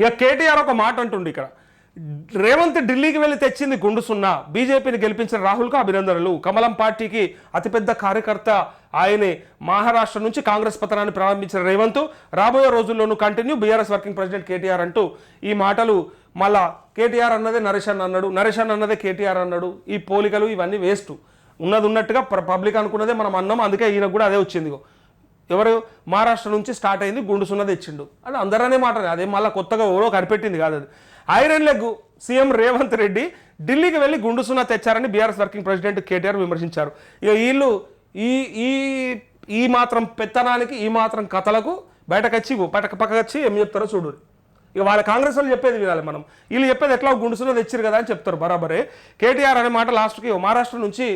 ఇక కేటీఆర్ ఒక మాట అంటుండే ఇక్కడ, రేవంత్ ఢిల్లీకి వెళ్ళి తెచ్చింది గుండు సున్నా, బీజేపీని గెలిపించిన రాహుల్కు అభినందనలు, కమలం పార్టీకి అతిపెద్ద కార్యకర్త ఆయనే, మహారాష్ట్ర నుంచి కాంగ్రెస్ పతనాన్ని ప్రారంభించిన రేవంత్ రాబోయే రోజుల్లోనూ continue, BRS working president KTR అంటూ ఈ మాటలు. మళ్ళా కేటీఆర్ అన్నదే నరేష్ అన్న అన్నాడు, నరేష్ అన్న అన్నదే కేటీఆర్ అన్నాడు. ఈ పోలికలు ఇవన్నీ వేస్ట్. ఉన్నది ఉన్నట్టుగా పబ్లిక్ అనుకున్నదే మనం అన్నాం, అందుకే ఈయనకు కూడా అదే వచ్చింది. ఎవరు మహారాష్ట్ర నుంచి స్టార్ట్ అయింది, గుండు సున్నా తెచ్చిండు అని అందరనే మాట, అదే మళ్ళీ కొత్తగా ఎవరో కనిపెట్టింది కాదు. అది iron leg CM Revanth Reddy ఢిల్లీకి వెళ్ళి గుండు సున్నా తెచ్చారని బీఆర్ఎస్ వర్కింగ్ ప్రెసిడెంట్ కేటీఆర్ విమర్శించారు. ఇక వీళ్ళు ఈ ఈ మాత్రం పెత్తనానికి, ఈ మాత్రం కథలకు బయటకొచ్చి పక్కకొచ్చి ఏం చెప్తారో చూడు. ఇక వాళ్ళ కాంగ్రెస్ వాళ్ళు చెప్పేది వినాలి మనం, వీళ్ళు చెప్పేది ఎట్లా గుండు సున్నా తెచ్చిరు కదా అని చెప్తారు బరాబరే. కేటీఆర్ అనే మాట లాస్ట్కి మహారాష్ట్ర నుంచి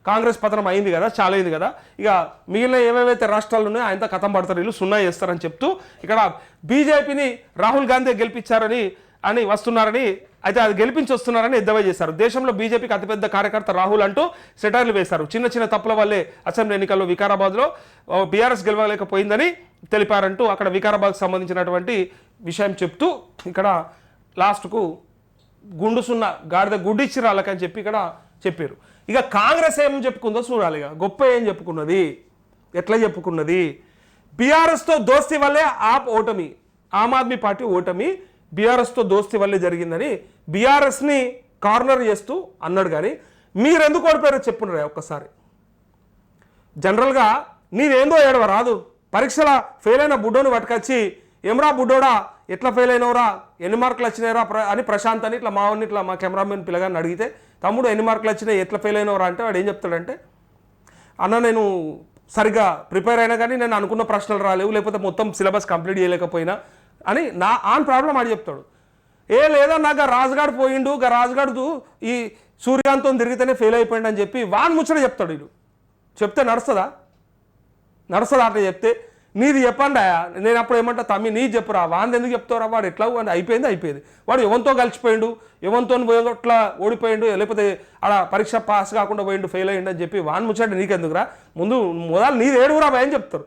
కాంగ్రెస్ పతనం అయింది కదా, చాలా అయింది కదా, ఇక మిగిలిన ఏవేవైతే రాష్ట్రాలు ఉన్నాయో ఆయనతో కథం పడతారు, వీళ్ళు సున్నా చేస్తారని చెప్తూ ఇక్కడ బీజేపీని రాహుల్ గాంధీ గెలిపించారని వస్తున్నారని, అయితే అది గెలిపించి వస్తున్నారని ఎద్దవై చేశారు. దేశంలో బీజేపీకి అతిపెద్ద కార్యకర్త రాహుల్ అంటూ సెటైర్లు వేశారు. చిన్న చిన్న తప్పుల వల్లే అసెంబ్లీ ఎన్నికల్లో వికారాబాద్లో బీఆర్ఎస్ గెలవలేకపోయిందని తెలిపారంటూ అక్కడ వికారాబాద్కు సంబంధించినటువంటి విషయం చెప్తూ ఇక్కడ లాస్ట్కు గుండు సున్నా గాడిద గుడ్డిచ్చి రాళ్ళకని చెప్పి ఇక్కడ చెప్పారు. ఇక కాంగ్రెస్ ఏం చెప్పుకుందో చూడాలి. ఇక గొప్ప ఏం చెప్పుకున్నది, ఎట్లా చెప్పుకున్నది, బీఆర్ఎస్తో దోస్తీ వల్లే ఓటమి, ఆమ్ ఆద్మీ పార్టీ ఓటమి బీఆర్ఎస్తో దోస్తీ వల్లే జరిగిందని బీఆర్ఎస్ని కార్నర్ చేస్తూ అన్నాడు. కానీ మీరెందుకు ఓడిపోయారో చెప్పున్నారా ఒక్కసారి. జనరల్గా నీదేందో ఏడవ రాదు, పరీక్షల ఫెయిల్ అయిన బుడ్డోని పట్టుకొచ్చి ఏమరా బుడ్డోడా ఎట్లా ఫెయిల్ అయినవరా, ఎన్ని మార్కులు వచ్చినాయరా అని ప్రశాంత్ అని ఇట్లా మావాడిని ఇట్లా మా కెమెరామెన్ పిల్లగాని అడిగితే, తమ్ముడు ఎన్ని మార్కులు వచ్చినాయి ఎట్లా ఫెయిల్ అయినవరా అంటే వాడు ఏం చెప్తాడంటే, అన్న నేను సరిగ్గా ప్రిపేర్ అయినా కానీ నేను అనుకున్న ప్రశ్నలు రాలేవు, లేకపోతే మొత్తం సిలబస్ కంప్లీట్ చేయలేకపోయినా అని నా ఆన్ ప్రాబ్లం ఆడి చెప్తాడు. లేదా నాకు రాజుగాడు పోయిండు, రాజుగాడు ఈ సూర్యాంతం తిరిగితేనే ఫెయిల్ అయిపోయిండు అని చెప్పి వాన్ ముచ్చట చెప్తాడు. వీడు చెప్తే నడుస్తుందా అట్లా చెప్తే నీది చెప్పండి. నేను అప్పుడు ఏమంటా, తమ్మి నీది చెప్పురా, వాంది ఎందుకు చెప్తావురా, వాడు ఎట్లా అయిపోయింది. వాడు ఎవరితో కలిసిపోయిండు, ఎవరితో పోయేట్లా ఓడిపోయిండు, లేకపోతే ఆడ పరీక్ష పాస్ కాకుండా పోయిండు, ఫెయిల్ అయ్యిండు అని చెప్పి వాన్ ముచ్చట నీకెందుకురా, మొదలు నీది ఏడుగురా భయం చెప్తారు.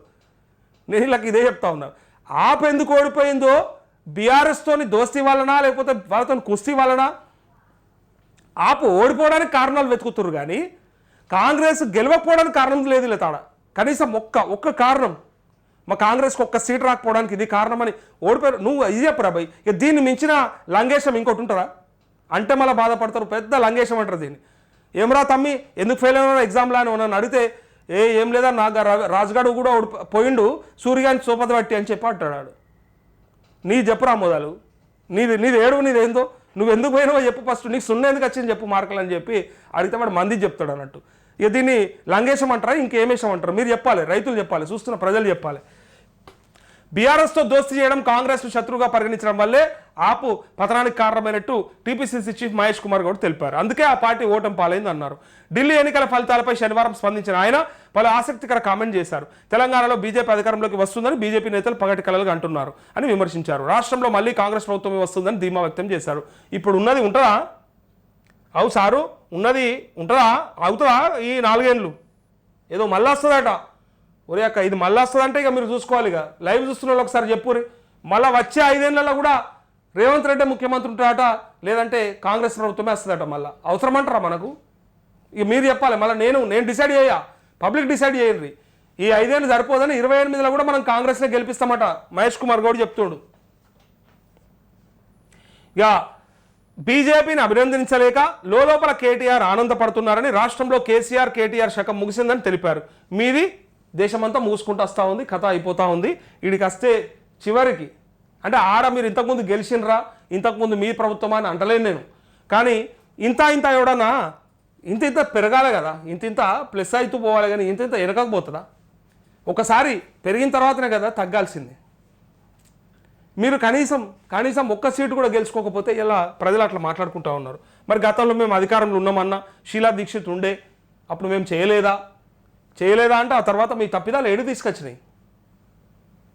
నేను ఇలా ఇదే చెప్తా ఉన్నా. ఆప్ ఎందుకు ఓడిపోయిందో బీఆర్ఎస్తోని దోస్తీ వలన లేకపోతే వాళ్ళతో కుస్తీ వలన ఆపు ఓడిపోవడానికి కారణాలు వెతుకుతున్నారు. కానీ కాంగ్రెస్ గెలవకపోవడానికి కారణం లేదు లేతాడ. కనీసం ఒక్క కారణం, మా కాంగ్రెస్కి ఒక్క సీట్ రాకపోవడానికి ఇది కారణమని ఓడిపోయారు. నువ్వు ఇది చెప్పురా భయ్. ఇక దీన్ని మించిన లంగేశం ఇంకోటి ఉంటుందా అంటే మళ్ళీ బాధపడతారు, పెద్ద లంగేశం అంటారు దీన్ని. ఏమరా తమ్మి ఎందుకు ఫెయిల్ అయినా ఎగ్జామ్లో అని నన్ను అడిగితే ఏం లేదా నాకు రాజుగాడు కూడా పోయిండు సూర్యగాని సోపత పట్టి అని చెప్పి అంటాడు. నీ చెప్పురా మొదలు, నీది ఏడుగు, నీదేందో, నువ్వు ఎందుకు పోయినావో చెప్పు ఫస్ట్, నీకు సున్నా ఎందుకు వచ్చింది చెప్పు మార్కులు అని చెప్పి అడిగితే వాడు మంది చెప్తాడు అన్నట్టు. ఇక దీన్ని లంగేశం అంటారా ఇంకేమేశం అంటారు మీరు చెప్పాలి, రైతులు చెప్పాలి, చూస్తున్న ప్రజలు చెప్పాలి. బీఆర్ఎస్తో దోస్తీ చేయడం, కాంగ్రెస్ను శత్రువుగా పరిగణించడం వల్లే ఆపు పతనానికి కారణమైనట్టు టీపీసీసీ చీఫ్ మహేష్ కుమార్ గౌడ్ తెలిపారు. అందుకే ఆ పార్టీ ఓటమి పాలైంది అన్నారు. ఢిల్లీ ఎన్నికల ఫలితాలపై శనివారం స్పందించిన ఆయన పలు ఆసక్తికర కామెంట్ చేశారు. తెలంగాణలో బీజేపీ అధికారంలోకి వస్తుందని బీజేపీ నేతలు పగటి కలలుగా అంటున్నారు అని విమర్శించారు. రాష్ట్రంలో మళ్ళీ కాంగ్రెస్ ప్రభుత్వమే వస్తుందని ధీమా వ్యక్తం చేశారు. ఇప్పుడు ఉన్నది ఉంటుందా? అవు సారు ఉన్నది ఉంటుందా? అవుతుందా? ఈ 4 ఏళ్ళు ఏదో మళ్ళీ వస్తుందట. ఒరే అక్క ఇది మళ్ళీ వస్తుందంటే ఇక మీరు చూసుకోవాలి. ఇక లైవ్ చూస్తున్న వాళ్ళు ఒకసారి చెప్పురి, మళ్ళీ వచ్చే 5 ఏళ్లలో కూడా రేవంత్ రెడ్డి ముఖ్యమంత్రి ఉంటాడట, లేదంటే కాంగ్రెస్ ప్రభుత్వమే వస్తుందట. మళ్ళీ అవసరమంటారా మనకు? ఇక మీరు చెప్పాలి. మళ్ళీ నేను డిసైడ్ చేయ, పబ్లిక్ డిసైడ్ చేయండి. ఈ 5 ఏళ్ళు సరిపోదని 28లో కూడా మనం కాంగ్రెస్నే గెలిపిస్తామట మహేష్ కుమార్ గౌడ్ చెప్తుండు. ఇక బీజేపీని అభినందించలేక లోపల కేటీఆర్ ఆనందపడుతున్నారని, రాష్ట్రంలో కేసీఆర్ శకం ముగిసిందని తెలిపారు. మీది దేశమంతా మూసుకుంటూ వస్తూ ఉంది, కథ అయిపోతూ ఉంది. వీడికి వస్తే చివరికి అంటే ఆడ మీరు ఇంతకుముందు గెలిచినరా, ఇంతకుముందు మీ ప్రభుత్వమా అని అంటలేను నేను. కానీ ఇంత ఎవడన్నా ఇంత పెరగాలి కదా, ఇంత ప్లస్ అవుతూ పోవాలి. కానీ ఇంత వెనకపోతుందా? ఒకసారి పెరిగిన తర్వాతనే కదా తగ్గాల్సింది. మీరు కనీసం ఒక్క సీటు కూడా గెలుచుకోకపోతే ఇలా ప్రజలు అట్లా మాట్లాడుకుంటూ ఉన్నారు. మరి గతంలో మేము అధికారంలో ఉన్నామన్నా షీలా దీక్షిత్ ఉండే, అప్పుడు మేము చేయలేదా అంటే ఆ తర్వాత మీ తప్పిదాలు ఏడు తీసుకొచ్చినాయి.